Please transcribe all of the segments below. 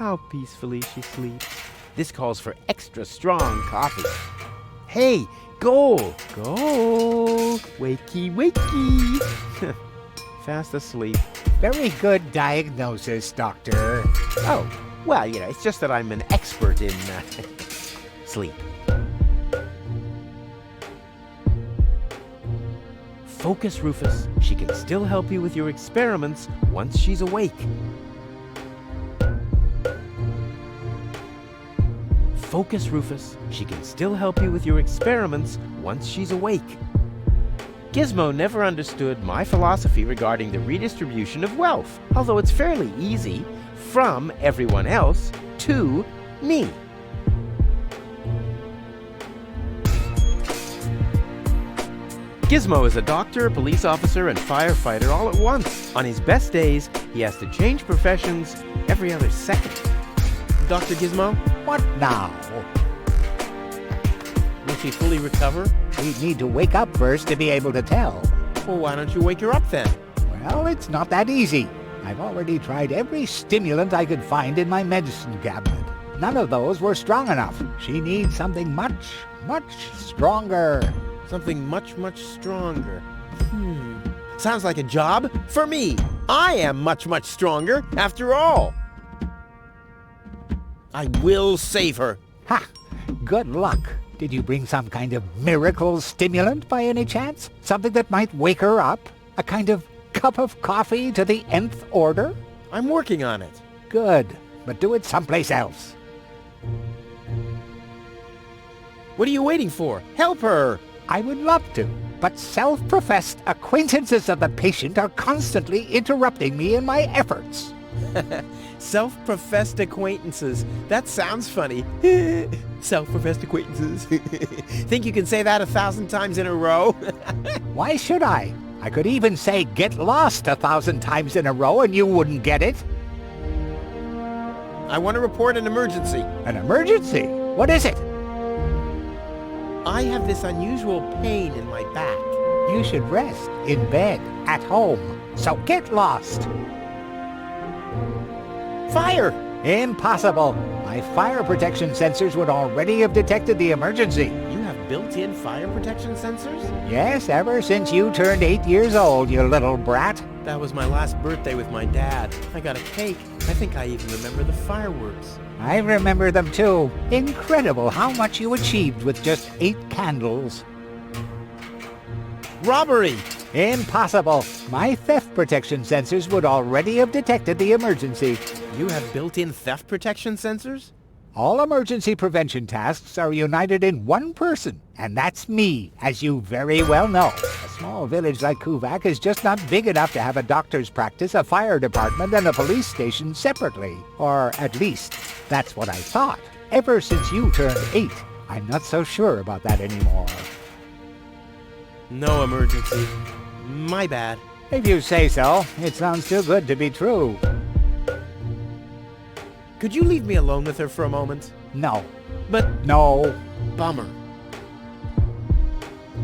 how peacefully she sleeps. This calls for extra strong coffee. Hey, Goal! Goal! Wakey, wakey! Fast asleep. Very good diagnosis, Doctor. Oh, well, it's just that I'm an expert in sleep. Focus, Rufus. She can still help you with your experiments once she's awake. Focus, Rufus. She can still help you with your experiments once she's awake. Gizmo never understood my philosophy regarding the redistribution of wealth, although it's fairly easy, from everyone else to me. Gizmo is a doctor, a police officer, and firefighter all at once. On his best days, he has to change professions every other second. Dr. Gizmo? What now? Will she fully recover? We need to wake up first to be able to tell. Well, why don't you wake her up then? Well, it's not that easy. I've already tried every stimulant I could find in my medicine cabinet. None of those were strong enough. She needs something much, much stronger. Something much, much stronger. Sounds like a job for me. I am much, much stronger after all. I will save her. Ha! Good luck. Did you bring some kind of miracle stimulant by any chance? Something that might wake her up? A kind of cup of coffee to the nth order? I'm working on it. Good, but do it someplace else. What are you waiting for? Help her! I would love to, but self-professed acquaintances of the patient are constantly interrupting me in my efforts. Self-professed acquaintances. That sounds funny. Self-professed acquaintances. Think you can say that 1,000 times in a row? Why should I? I could even say get lost 1,000 times in a row and you wouldn't get it. I want to report an emergency. An emergency? What is it? I have this unusual pain in my back. You should rest in bed, at home. So get lost. Fire! Impossible. My fire protection sensors would already have detected the emergency. You have built-in fire protection sensors? Yes, ever since you turned 8 years old, you little brat. That was my last birthday with my dad. I got a cake. I think I even remember the fireworks. I remember them too. Incredible how much you achieved with just 8 candles. Robbery! Impossible. My theft protection sensors would already have detected the emergency. You have built-in theft protection sensors? All emergency prevention tasks are united in one person, and that's me, as you very well know. A small village like Kuvak is just not big enough to have a doctor's practice, a fire department, and a police station separately. Or at least, that's what I thought. Ever since you turned 8, I'm not so sure about that anymore. No emergency. My bad. If you say so, it sounds too good to be true. Could you leave me alone with her for a moment? No. But... No. Bummer.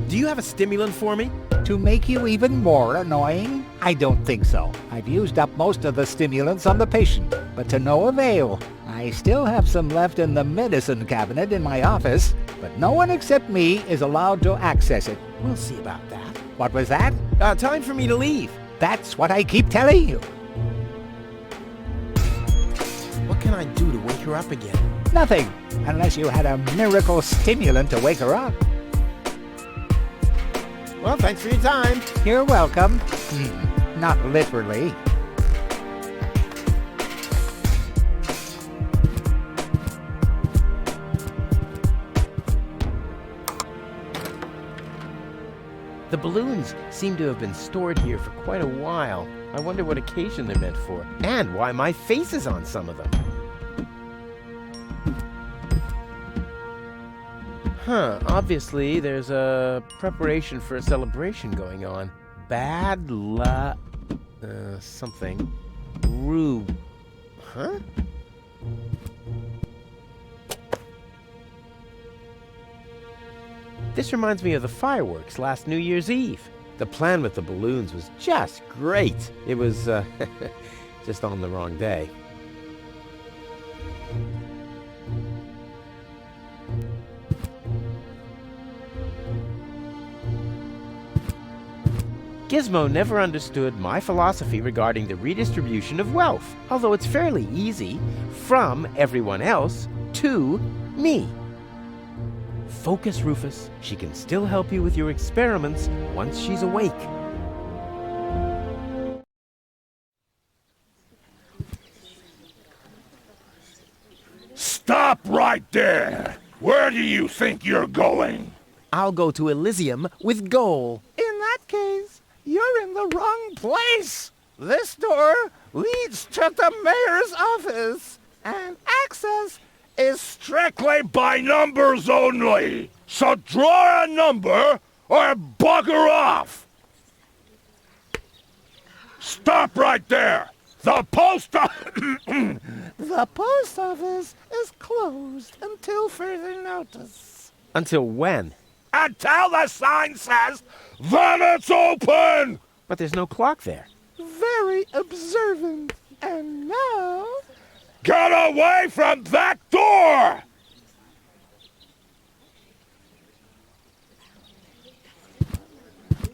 Do you have a stimulant for me? To make you even more annoying? I don't think so. I've used up most of the stimulants on the patient, but to no avail. I still have some left in the medicine cabinet in my office, but no one except me is allowed to access it. We'll see about that. What was that? Time for me to leave. That's what I keep telling you. What can I do to wake her up again? Nothing, unless you had a miracle stimulant to wake her up. Well, thanks for your time. You're welcome. Not literally. The balloons seem to have been stored here for quite a while. I wonder what occasion they're meant for, and why my face is on some of them. Obviously there's a preparation for a celebration going on. Bad luck... something. Rube. Huh? This reminds me of the fireworks last New Year's Eve. The plan with the balloons was just great. It was, just on the wrong day. Gizmo never understood my philosophy regarding the redistribution of wealth, although it's fairly easy, from everyone else to me. Focus, Rufus. She can still help you with your experiments once she's awake. Stop right there! Where do you think you're going? I'll go to Elysium with Goal. In that case, you're in the wrong place. This door leads to the mayor's office, and access Is strictly by numbers only. So draw a number or bugger off. Stop right there. The post The post office is closed until further notice. Until when? Until the sign says that it's open. But there's no clock there. Very observant. And now... Get away from that door!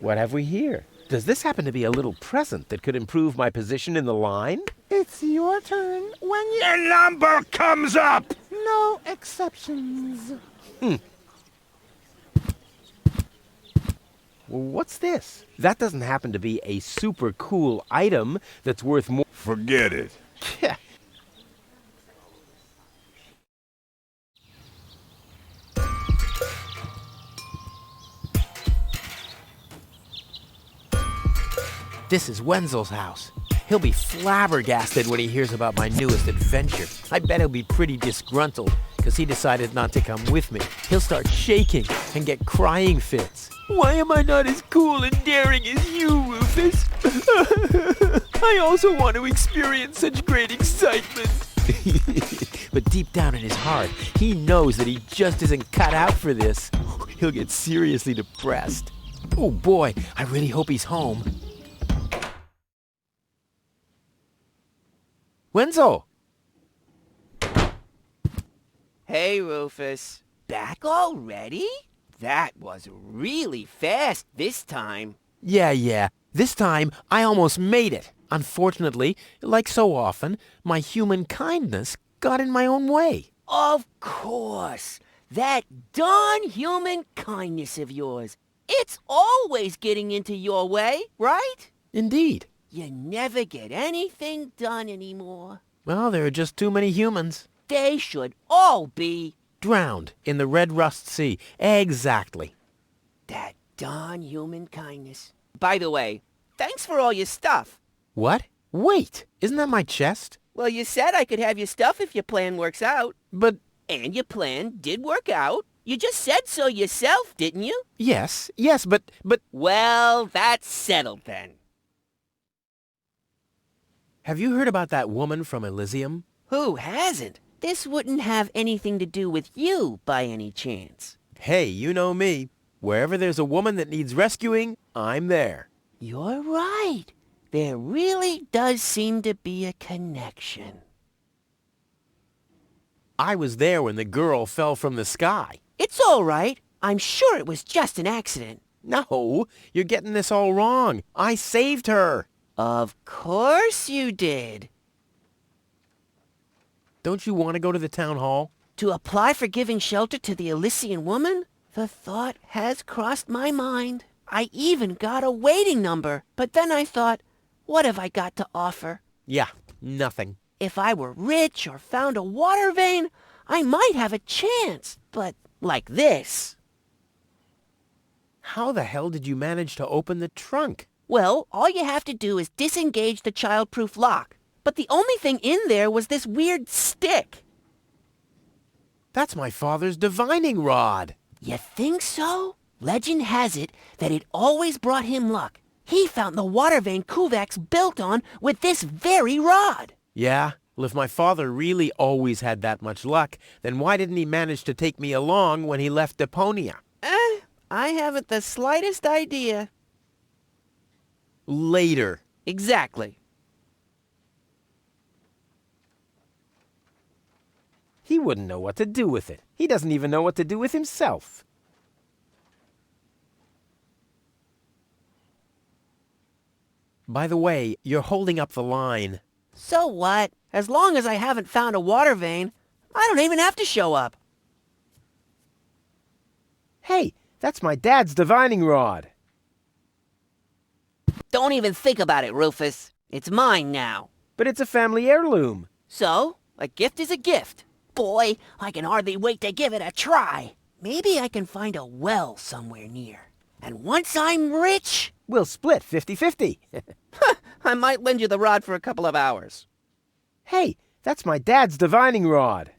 What have we here? Does this happen to be a little present that could improve my position in the line? It's your turn when you... Your number comes up! No exceptions. Well, what's this? That doesn't happen to be a super cool item that's worth more. Forget it. Yeah. This is Wenzel's house. He'll be flabbergasted when he hears about my newest adventure. I bet he'll be pretty disgruntled because he decided not to come with me. He'll start shaking and get crying fits. Why am I not as cool and daring as you, Rufus? I also want to experience such great excitement. But deep down in his heart, he knows that he just isn't cut out for this. He'll get seriously depressed. Oh boy, I really hope he's home. Wenzel! Hey, Rufus. Back already? That was really fast this time. Yeah. This time, I almost made it. Unfortunately, like so often, my human kindness got in my own way. Of course. That darn human kindness of yours. It's always getting into your way, right? Indeed. You never get anything done anymore. Well, there are just too many humans. They should all be... Drowned in the Red Rust Sea. Exactly. That darn human kindness. By the way, thanks for all your stuff. What? Wait, isn't that my chest? Well, you said I could have your stuff if your plan works out. But... And your plan did work out. You just said so yourself, didn't you? Yes, but... Well, that's settled then. Have you heard about that woman from Elysium? Who hasn't? This wouldn't have anything to do with you, by any chance. Hey, you know me. Wherever there's a woman that needs rescuing, I'm there. You're right. There really does seem to be a connection. I was there when the girl fell from the sky. It's all right. I'm sure it was just an accident. No, you're getting this all wrong. I saved her. Of course you did. Don't you want to go to the town hall? To apply for giving shelter to the Elysian woman? The thought has crossed my mind. I even got a waiting number. But then I thought, what have I got to offer? Yeah, nothing. If I were rich or found a water vein, I might have a chance. But like this. How the hell did you manage to open the trunk? Well, all you have to do is disengage the child-proof lock. But the only thing in there was this weird stick. That's my father's divining rod. You think so? Legend has it that it always brought him luck. He found the water vein Kovacs built on with this very rod. Yeah? Well, if my father really always had that much luck, then why didn't he manage to take me along when he left Deponia? I haven't the slightest idea. Later. Exactly. He wouldn't know what to do with it. He doesn't even know what to do with himself. By the way, you're holding up the line. So what? As long as I haven't found a water vein, I don't even have to show up. Hey, that's my dad's divining rod. Don't even think about it, Rufus. It's mine now. But it's a family heirloom. So, a gift is a gift. Boy, I can hardly wait to give it a try. Maybe I can find a well somewhere near. And once I'm rich, We'll split 50-50. I might lend you the rod for a couple of hours. Hey, that's my dad's divining rod.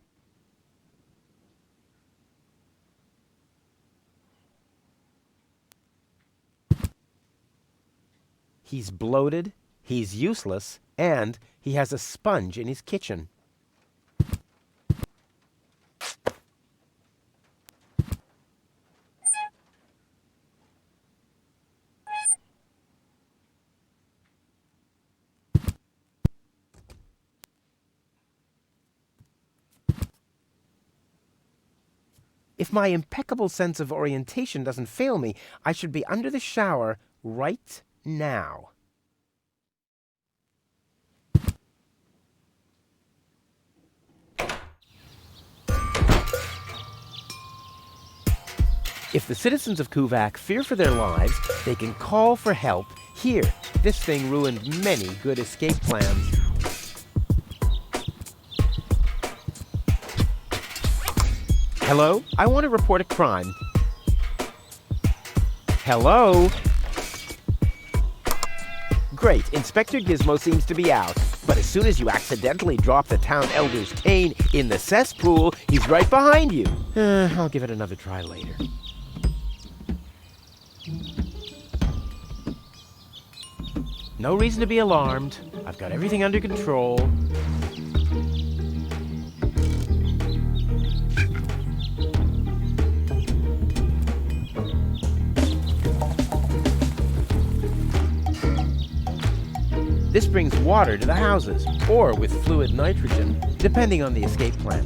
He's bloated, he's useless, and he has a sponge in his kitchen. If my impeccable sense of orientation doesn't fail me, I should be under the shower right now. If the citizens of Kuvak fear for their lives, they can call for help here. This thing ruined many good escape plans. Hello? I want to report a crime. Hello? Great, Inspector Gizmo seems to be out. But as soon as you accidentally drop the town elder's cane in the cesspool, he's right behind you. I'll give it another try later. No reason to be alarmed. I've got everything under control. This brings water to the houses, or with fluid nitrogen, depending on the escape plan.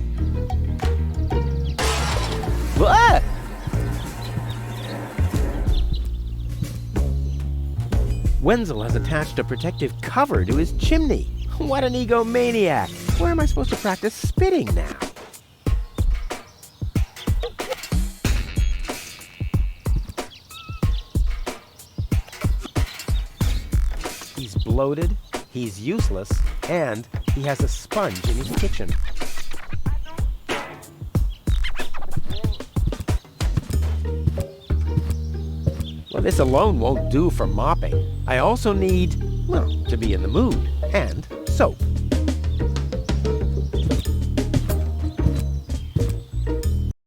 Ah! Wenzel has attached a protective cover to his chimney. What an egomaniac! Where am I supposed to practice spitting now? He's bloated, he's useless, and he has a sponge in his kitchen. Well, this alone won't do for mopping. I also need, well, to be in the mood, and soap.